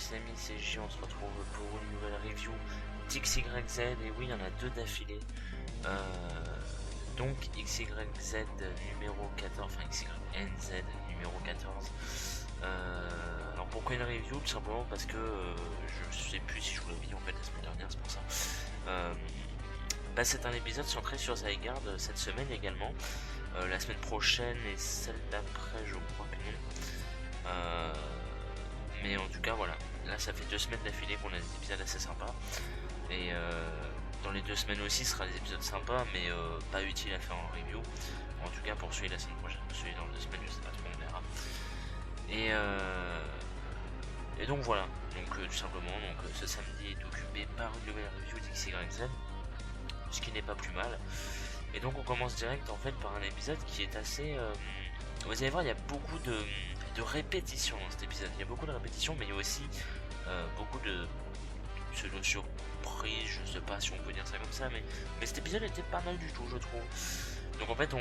les amis, c'est J, on se retrouve pour une nouvelle review d'XYZ, et oui, il y en a deux d'affilée. Donc XYZ numéro 14, enfin XYNZ numéro 14. Alors pourquoi une review? Tout simplement parce que je sais plus si je vous l'avais dit en fait la semaine dernière, c'est pour ça. C'est un épisode centré sur Zygarde cette semaine également. La semaine prochaine et celle d'après, je crois que non. Mais en tout cas, voilà. Là, ça fait 2 semaines d'affilée qu'on a des épisodes assez sympas. Et dans les 2 semaines aussi, ce sera des épisodes sympas, mais pas utiles à faire en review. En tout cas, pour celui de la semaine prochaine, celui dans 2 semaines, je sais pas trop, on verra. Et donc voilà. Donc tout simplement, ce samedi est occupé par une nouvelle review d'XYZ, ce qui n'est pas plus mal. Et donc on commence direct en fait par un épisode qui est assez... vous allez voir, il y a beaucoup de répétitions dans cet épisode. Il y a beaucoup de répétitions, mais il y a aussi beaucoup de pseudo-surprises, je sais pas si on peut dire ça comme ça, mais cet épisode était pas mal du tout, je trouve. Donc en fait,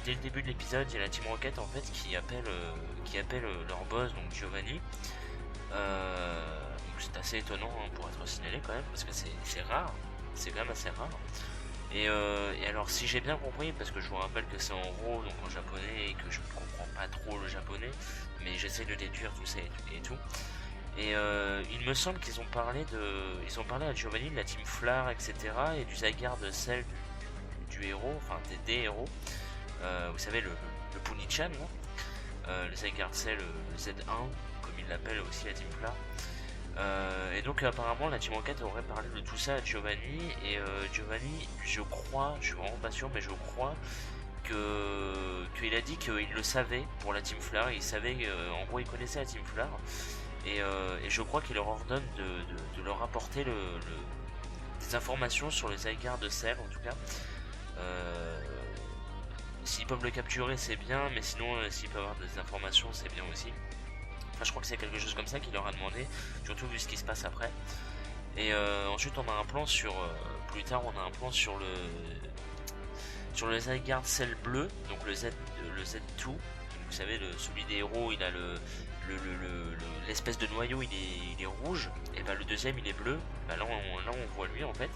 dès le début de l'épisode, il y a la Team Rocket en fait qui appelle leur boss, donc Giovanni. Donc c'est assez étonnant pour être signalé quand même, parce que c'est rare, c'est quand même assez rare. Et alors si j'ai bien compris, parce que je vous rappelle que c'est en RAW, donc en japonais, et que je ne comprends pas trop le japonais, mais j'essaie de déduire tout ça et tout. Et il me semble qu'ils ont parlé à Giovanni de la Team Flar, etc. et du Zygarde Cell du héros, enfin des héros. Vous savez, le Punichan, le Zygarde Cell, le Z1, comme il l'appelle aussi la Team Flar. Et donc apparemment la Team Rocket aurait parlé de tout ça à Giovanni, et Giovanni, je crois, je suis vraiment pas sûr, mais je crois qu'il a dit qu'il le savait pour la Team Flar. Il savait, en gros il connaissait la Team Flar, et je crois qu'il leur ordonne de leur apporter des informations sur les Zygarde Cell en tout cas. S'ils peuvent le capturer c'est bien, mais sinon s'ils peuvent avoir des informations c'est bien aussi. Enfin, je crois que c'est quelque chose comme ça qu'il leur a demandé, surtout vu ce qui se passe après. Et ensuite on a un plan sur... plus tard on a un plan sur le Zygarde Cell bleu, donc le Z2. Donc, vous savez, celui des héros, il a l'espèce de noyau, il est rouge, et bah le deuxième il est bleu. Bah, là on voit lui en fait,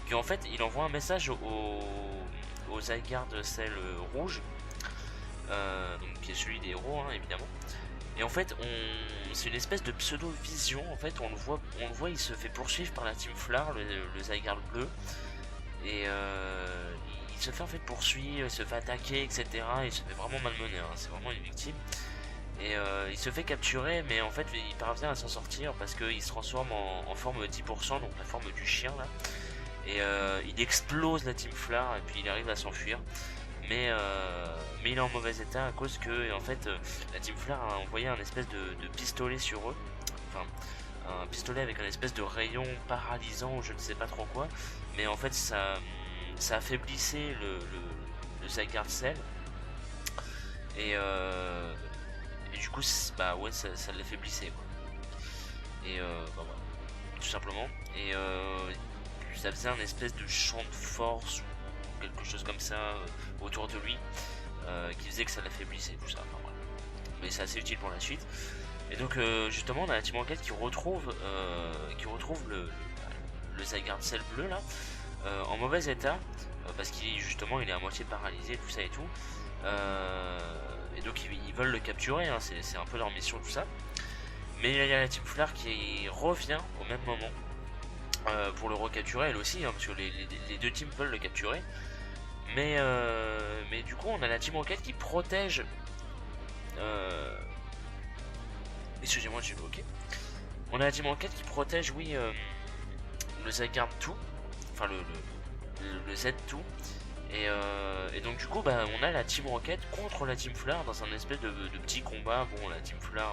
qui en fait il envoie un message au Zygarde Cell rouge, donc qui est celui des héros évidemment. Et en fait, c'est une espèce de pseudo-vision. En fait, on le voit, il se fait poursuivre par la Team Flar, le Zygarde bleu. Et il se fait en fait poursuivre, il se fait attaquer, etc. Il se fait vraiment malmener, c'est vraiment une victime. Et il se fait capturer, mais en fait, il parvient à s'en sortir parce qu'il se transforme en forme 10%, donc la forme du chien là. Et il explose la Team Flar, et puis il arrive à s'enfuir. Mais il est en mauvais état à cause que en fait la Team Flar a envoyé un espèce de pistolet sur eux, enfin un pistolet avec un espèce de rayon paralysant ou je ne sais pas trop quoi, mais en fait ça affaiblissait le Zygarde Cell, et du coup ça l'affaiblissait quoi. Et voilà, tout simplement. Et ça faisait un espèce de champ de force ou quelque chose comme ça autour de lui, qui faisait que ça l'affaiblissait, tout ça. Enfin, voilà. Mais c'est assez utile pour la suite. Et donc justement on a la Team Rocket qui retrouve le Zygarde Cell bleu là, en mauvais état, parce qu'il est à moitié paralysé, tout ça et tout. Et donc ils veulent le capturer, c'est un peu leur mission, tout ça. Mais il y a la Team Flar qui revient au même moment pour le recapturer elle aussi, parce que les deux teams veulent le capturer. Mais du coup on a la Team Rocket qui protège... excusez-moi, j'ai bloqué. On a la Team Rocket qui protège, oui, le Zygarde 2, enfin le Z2. Et donc du coup on a la Team Rocket contre la Team Flar dans un espèce de petit combat. Bon, la Team Flar,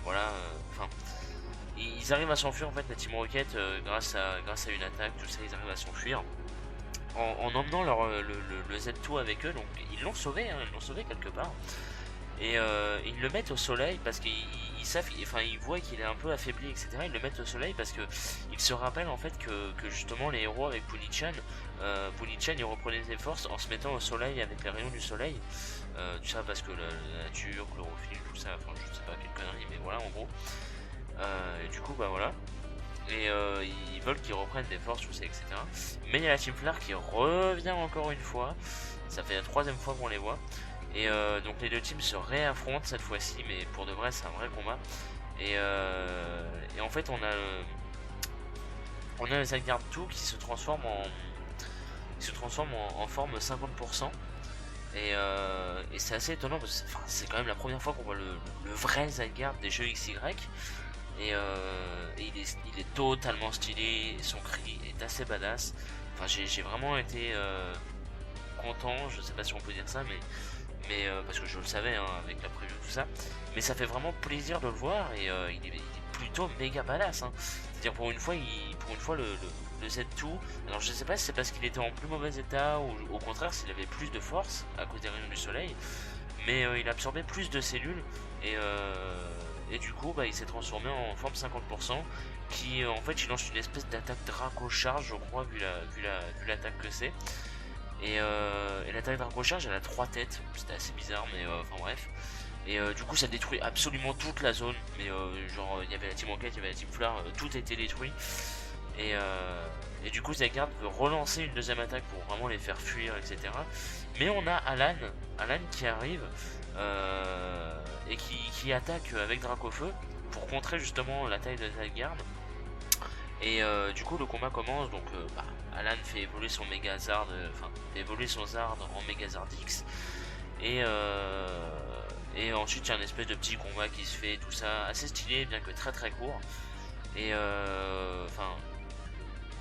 voilà, enfin... ils arrivent à s'enfuir en fait, la Team Rocket, grâce à une attaque, tout ça, ils arrivent à s'enfuir en emmenant le Z2 avec eux. Donc ils l'ont sauvé, ils l'ont sauvé quelque part. Et ils le mettent au soleil parce qu'ils savent, enfin ils voient qu'il est un peu affaibli, etc. Ils le mettent au soleil parce que ils se rappellent en fait que justement les héros avec Punichan, il reprenait ses forces en se mettant au soleil avec les rayons du soleil. Tout ça parce que la nature, chlorophylle, tout ça, enfin je sais pas quelle connerie, mais voilà en gros. Et du coup bah voilà. Et ils veulent qu'ils reprennent des forces, tout ça, etc. Mais il y a la Team Flare qui revient encore une fois. Ça fait la troisième fois qu'on les voit. Et donc les deux teams se réaffrontent cette fois-ci, mais pour de vrai c'est un vrai combat. Et en fait on a le Zygarde 2 qui se transforme en forme 50%. Et c'est assez étonnant parce que c'est quand même la première fois qu'on voit le vrai Zygarde des jeux XY. Et il est totalement stylé, son cri est assez badass. Enfin, j'ai vraiment été content, je sais pas si on peut dire ça, mais parce que je le savais hein, avec la preview tout ça. Mais ça fait vraiment plaisir de le voir et il est plutôt méga badass. Hein. C'est-à-dire pour une fois, le Z2, alors je sais pas si c'est parce qu'il était en plus mauvais état ou au contraire s'il avait plus de force à cause des rayons du soleil, mais il absorbait plus de cellules et du coup bah, il s'est transformé en forme 50% qui en fait il lance une espèce d'attaque Draco Charge je crois vu l'attaque que c'est et l'attaque Draco Charge elle a 3 têtes, c'était assez bizarre mais enfin bref. Et du coup ça détruit absolument toute la zone, mais genre il y avait la team Enquête, il y avait la team Flare, tout a été détruit. Et du coup Zygarde veut relancer une deuxième attaque pour vraiment les faire fuir, etc. Mais on a Alan qui arrive et qui attaque avec Dracofeu pour contrer justement la taille de Zygarde. Et du coup le combat commence, donc Alan fait évoluer son Megazard, fait évoluer son Zard en Megazard X. Et ensuite il y a une espèce de petit combat qui se fait, tout ça assez stylé, bien que très très court. Et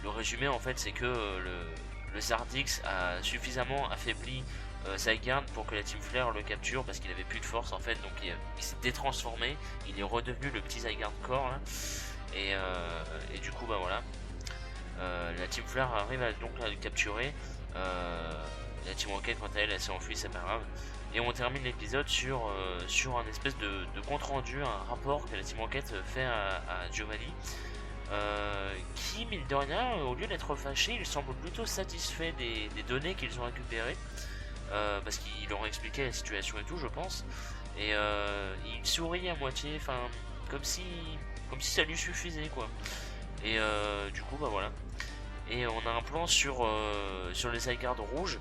le résumé en fait c'est que le Zardix a suffisamment affaibli Zygarde pour que la Team Flare le capture parce qu'il avait plus de force en fait, donc il s'est détransformé, il est redevenu le petit Zygarde corps là. Et du coup bah voilà, la Team Flare arrive donc à le capturer. La Team Rocket quant à elle s'est enfuie, c'est pas grave. Et on termine l'épisode sur un espèce de compte rendu, un rapport que la Team Rocket fait à Giovanni. Qui mine de rien, au lieu d'être fâché, il semble plutôt satisfait des données qu'ils ont récupérées, parce qu'ils leur ont expliqué la situation et tout je pense, et il sourit à moitié, enfin comme si ça lui suffisait quoi. Et du coup bah voilà, et on a un plan sur les Zygarde rouges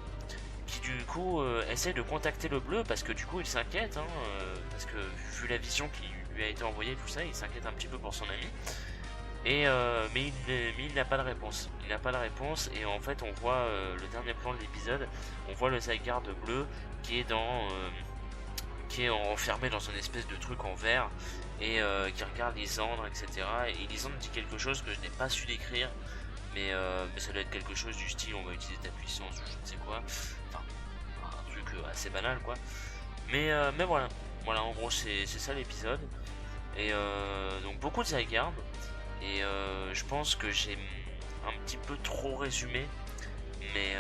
qui du coup essaie de contacter le bleu parce que du coup il s'inquiète hein, parce que vu la vision qui lui a été envoyée tout ça, il s'inquiète un petit peu pour son ami. Et mais il n'a pas de réponse. Il n'a pas de réponse et en fait on voit le dernier plan de l'épisode, on voit le Zygarde bleu qui est enfermé dans une espèce de truc en verre et qui regarde Lysandre, etc. Et Lysandre dit quelque chose que je n'ai pas su décrire, mais ça doit être quelque chose du style on va utiliser ta puissance ou je ne sais quoi. Enfin, un truc assez banal quoi. Mais voilà, en gros c'est ça l'épisode. Et donc beaucoup de Zygarde. Et je pense que j'ai un petit peu trop résumé, mais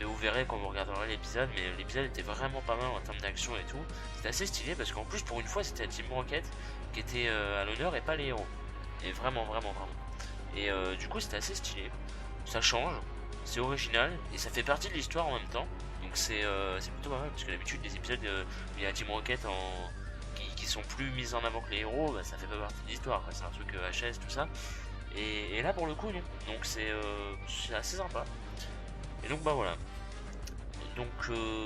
vous verrez quand vous regarderez l'épisode. Mais l'épisode était vraiment pas mal en termes d'action et tout. C'était assez stylé parce qu'en plus pour une fois c'était la Team Rocket qui était à l'honneur et pas les héros. Et vraiment. Et du coup c'était assez stylé. Ça change, c'est original et ça fait partie de l'histoire en même temps. Donc c'est plutôt pas mal parce que d'habitude les épisodes où il y a la Team Rocket qui sont plus mis en avant que les héros, bah, ça fait pas partie de l'histoire, c'est un truc HS tout ça. Et là pour le coup non. Donc c'est assez sympa. Et donc bah voilà. Donc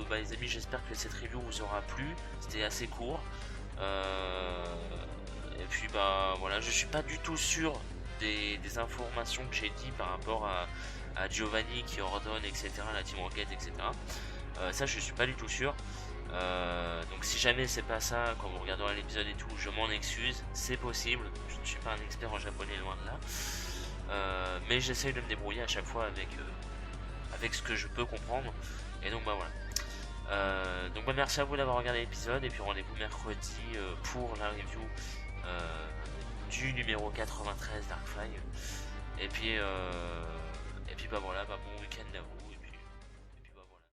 bah, les amis, j'espère que cette review vous aura plu. C'était assez court. Et puis bah voilà, je suis pas du tout sûr des informations que j'ai dit par rapport à Giovanni qui ordonne, etc. la Team Rocket, etc. Ça je suis pas du tout sûr. Donc si jamais c'est pas ça, quand vous regarderez l'épisode et tout, je m'en excuse, c'est possible, je ne suis pas un expert en japonais loin de là, mais j'essaye de me débrouiller à chaque fois avec ce que je peux comprendre, et donc bah voilà. Donc bah merci à vous d'avoir regardé l'épisode, et puis rendez-vous mercredi pour la review du numéro 93 Darkfly, et puis bah voilà, bah bon